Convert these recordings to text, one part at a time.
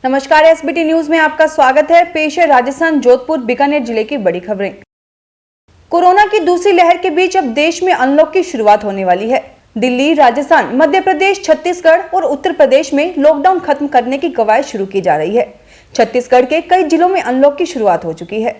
नमस्कार, SBT news में आपका स्वागत है। पेश है राजस्थान जोधपुर बीकानेर जिले की बड़ी खबरें। कोरोना की दूसरी लहर के बीच अब देश में अनलॉक की शुरुआत होने वाली है। दिल्ली, राजस्थान, मध्य प्रदेश, छत्तीसगढ़ और उत्तर प्रदेश में लॉकडाउन खत्म करने की कवायद शुरू की जा रही है। छत्तीसगढ़ के कई जिलों में अनलॉक की शुरुआत हो चुकी है।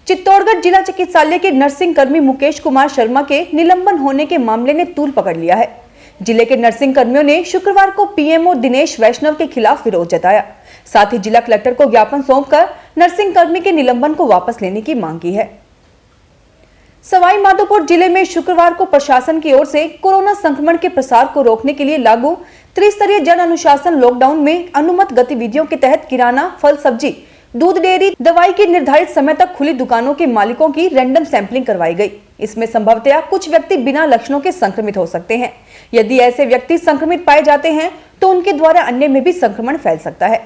चित्तौड़गढ़ जिला चिकित्सालय के नर्सिंग कर्मी मुकेश कुमार शर्मा के निलंबन होने के मामले ने तूल पकड़ लिया है। जिले के नर्सिंग कर्मियों ने शुक्रवार को पीएमओ दिनेश वैष्णव के खिलाफ विरोध जताया। साथ ही जिला कलेक्टर को ज्ञापन सौंपकर नर्सिंग कर्मी के निलंबन को वापस लेने की मांग की है। सवाई माधोपुर जिले में शुक्रवार को प्रशासन की ओर से कोरोना संक्रमण के प्रसार को रोकने के लिए लागू त्रिस्तरीय जन अनुशासन लॉकडाउन में अनुमत गतिविधियों के तहत किराना, फल, सब्जी, दूध डेयरी, दवाई की निर्धारित समय तक खुली दुकानों के मालिकों की रैंडम सैंपलिंग करवाई गई। इसमें संभवतया कुछ व्यक्ति बिना लक्षणों के संक्रमित हो सकते हैं। यदि ऐसे व्यक्ति संक्रमित पाए जाते हैं तो उनके द्वारा अन्य में भी संक्रमण फैल सकता है।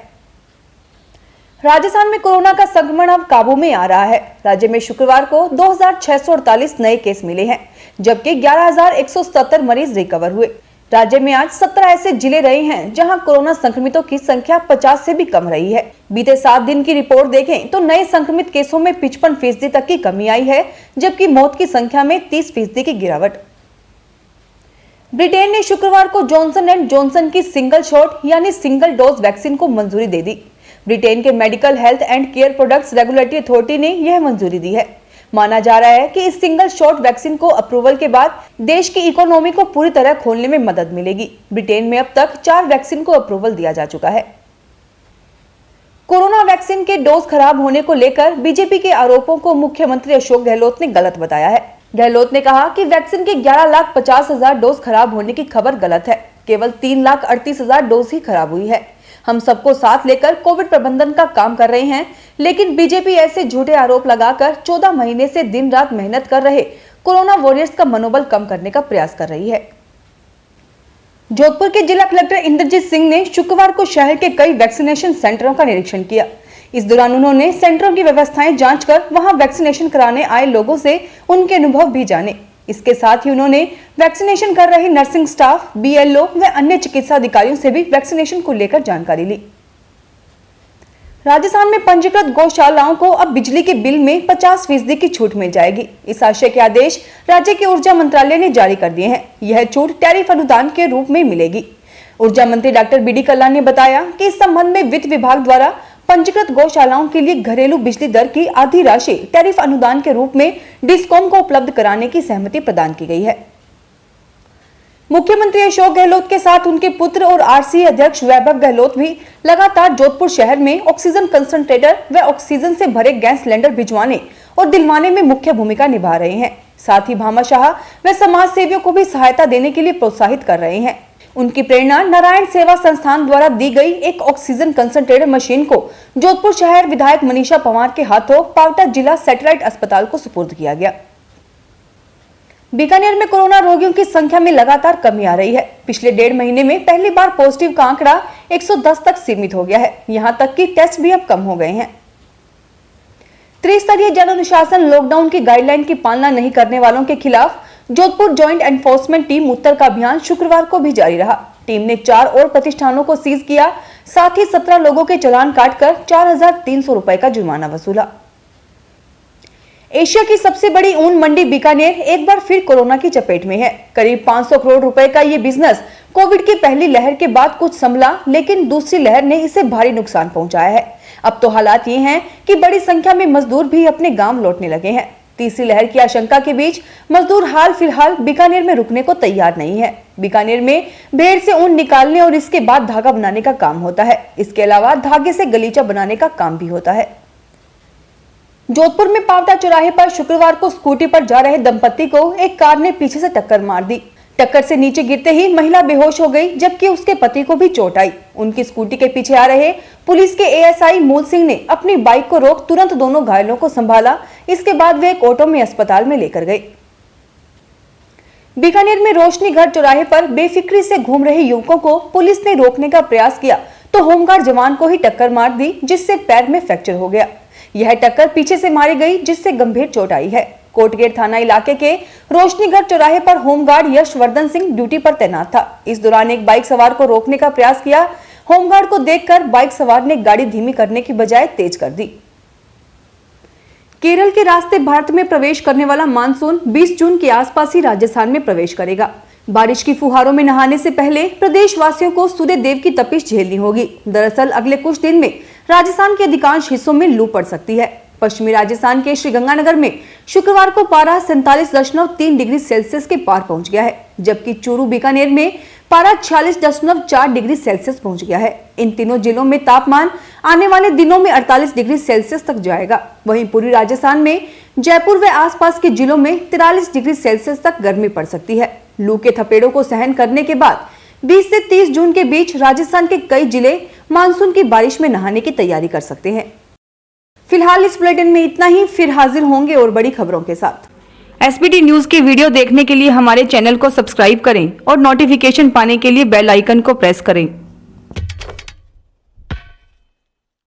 राजस्थान में कोरोना का संक्रमण अब काबू में आ रहा है। राज्य में शुक्रवार को 2648 नए केस मिले हैं, जबकि 11177 मरीज रिकवर हुए। राज्य में आज 17 ऐसे जिले रहे हैं जहां कोरोना संक्रमितों की संख्या 50 से भी कम रही है। बीते 7 दिन की रिपोर्ट देखें तो नए संक्रमित केसों में 55% तक की कमी आई है, जबकि मौत की संख्या में 30% की गिरावट। ब्रिटेन ने शुक्रवार को जॉनसन एंड जॉनसन की सिंगल शॉट यानी सिंगल डोज वैक्सीन को मंजूरी दे दी। ब्रिटेन के medical health and care products regulatory authority ने यह मंजूरी दी है। माना जा रहा है कि इस सिंगल शॉट वैक्सीन को अप्रूवल के बाद देश की इकोनॉमी को पूरी तरह खोलने में मदद मिलेगी। ब्रिटेन में अब तक 4 वैक्सीन को अप्रूवल दिया जा चुका है। कोरोना वैक्सीन के डोज खराब होने को लेकर बीजेपी के आरोपों को मुख्यमंत्री अशोक गहलोत ने गलत बताया है। गहलोत ने कहा कि वैक्सीन के 11,50,000 डोज खराब होने की खबर गलत है। केवल 3,38,000 डोज ही खराब हुई है। हम सबको साथ लेकर कोविड प्रबंधन का काम कर रहे हैं, लेकिन बीजेपी ऐसे झूठे आरोप लगाकर 14 महीने से दिन रात मेहनत कर रहे कोरोना वॉरियर्स का मनोबल कम करने का प्रयास कर रही है। जोधपुर के जिला कलेक्टर इंद्रजीत सिंह ने शुक्रवार को शहर के कई वैक्सीनेशन सेंटरों का निरीक्षण किया। इस दौरान उन्होंने सेंटरों की व्यवस्थाएं जांचकर वहां वैक्सीनेशन कराने आए लोगों से उनके अनुभव भी जाने। इसके साथ ही उन्होंने वैक्सीनेशन कर रहे नर्सिंग स्टाफ, बीएलओ व अन्य चिकित्सा अधिकारियों से भी वैक्सीनेशन को लेकर जानकारी ली। राजस्थान में पंजीकृत गौशालाओं को अब बिजली के बिल में 50% की छूट मिल जाएगी। इस आशय के आदेश राज्य के ऊर्जा मंत्रालय ने जारी कर दिए हैं। यह छूट टैरिफ अनुदान के रूप में मिलेगी। ऊर्जा मंत्री डॉक्टर बी डी कल्ला ने बताया कि इस संबंध में वित्त विभाग द्वारा पंजीकृत गौशालाओं के लिए घरेलू बिजली दर की आधी राशि टैरिफ अनुदान के रूप में डिस्कॉम को उपलब्ध कराने की सहमति प्रदान की गई है। मुख्यमंत्री अशोक गहलोत के साथ उनके पुत्र और आरसीए अध्यक्ष वैभव गहलोत भी लगातार जोधपुर शहर में ऑक्सीजन कंसंट्रेटर व ऑक्सीजन से भरे गैस सिलेंडर भिजवाने और दिलवाने में मुख्य भूमिका निभा रहे हैं। साथ ही भामाशाह व समाज सेवियों को भी सहायता देने के लिए प्रोत्साहित कर रहे हैं। उनकी प्रेरणा नारायण सेवा संस्थान द्वारा दी गई एक ऑक्सीजन कंसंट्रेटर मशीन को जोधपुर शहर विधायक मनीषा पंवार के हाथों पावटा जिला सैटेलाइट अस्पताल को सुपुर्द किया गया। बीकानेर में कोरोना रोगियों की संख्या में लगातार कमी आ रही है। पिछले 1.5 महीने में पहली बार पॉजिटिव का आंकड़ा 110 तक सीमित हो गया है। यहां तक कि टेस्ट भी अब कम हो गए हैं। त्रिस्तरीय जन अनुशासन लॉकडाउन की गाइडलाइन की पालना नहीं करने वालों के खिलाफ जोधपुर जॉइंट एनफोर्समेंट टीम उत्तर का अभियान शुक्रवार को भी जारी रहा। टीम ने 4 और प्रतिष्ठानों को सीज किया। साथ ही 17 लोगों के चालान काटकर 4,300 रुपए का जुर्माना वसूला। एशिया की सबसे बड़ी ऊन मंडी बीकानेर एक बार फिर कोरोना की चपेट में है। करीब 500 करोड़ रुपए का ये बिजनेस कोविड की पहली लहर के बाद कुछ संभला, लेकिन दूसरी लहर ने इसे भारी नुकसान पहुंचाया है। अब तो हालात ये हैं कि बड़ी संख्या में मजदूर भी अपने गांव लौटने लगे हैं। तीसरी लहर की आशंका के बीच मजदूर हाल फिलहाल बीकानेर में रुकने को तैयार नहीं है। बीकानेर में भेड़ से ऊन निकालने और इसके बाद धागा बनाने का काम होता है। इसके अलावा धागे से गलीचा बनाने का काम भी होता है। जोधपुर में पावटा चौराहे पर शुक्रवार को स्कूटी पर जा रहे दंपति को एक कार ने पीछे से टक्कर मार दी। टक्कर से नीचे गिरते ही महिला बेहोश हो गई, जबकि उसके पति को भी चोट आई। उनकी स्कूटी के पीछे आ रहे पुलिस के एएसआई मूल सिंह ने अपनी बाइक को रोक तुरंत दोनों घायलों को संभाला। इसके बाद वे एक ऑटो में अस्पताल में लेकर गए। बीकानेर में रोशनी घर चौराहे पर बेफिक्री से घूम रहे युवकों को पुलिस ने रोकने का प्रयास किया तो होमगार्ड जवान को ही टक्कर मार दी, जिससे पैर में फ्रैक्चर हो गया। यह टक्कर पीछे से मारी गई, जिससे गंभीर चोट आई है। कोटगेट थाना इलाके के रोशनीगढ़ चौराहे पर होमगार्ड यशवर्धन सिंह ड्यूटी पर तैनात था। इस दौरान एक बाइक सवार को रोकने का प्रयास किया। होमगार्ड को देखकर बाइक सवार ने गाड़ी धीमी करने की बजाय तेज कर दी। केरल के रास्ते भारत में प्रवेश करने वाला मानसून 20 जून के आसपास ही राजस्थान में प्रवेश करेगा। बारिश की फुहारों में नहाने से पहले प्रदेश वासियों को सूर्य देव की तपिश झेलनी होगी। दरअसल अगले कुछ दिन में राजस्थान के अधिकांश हिस्सों में लू पड़ सकती है। पश्चिमी राजस्थान के श्रीगंगानगर में शुक्रवार को पारा 47.3 डिग्री सेल्सियस के पार पहुंच गया है, जबकि चूरू बीकानेर में पारा 46.4 डिग्री सेल्सियस पहुंच गया है। इन तीनों जिलों में तापमान आने वाले दिनों में 48 डिग्री सेल्सियस तक जाएगा। वहीं पूर्वी राजस्थान में जयपुर व आसपास के जिलों में 43 डिग्री सेल्सियस तक गर्मी पड़ सकती है। लू के थपेड़ों को सहन करने के बाद 20 से 30 जून के बीच राजस्थान के कई जिले मानसून की बारिश में नहाने की तैयारी कर सकते हैं। फिलहाल इस बुलेटिन में इतना ही, फिर हाजिर होंगे और बड़ी खबरों के साथ। SBT न्यूज के वीडियो देखने के लिए हमारे चैनल को सब्सक्राइब करें और नोटिफिकेशन पाने के लिए बेल आइकन को प्रेस करें।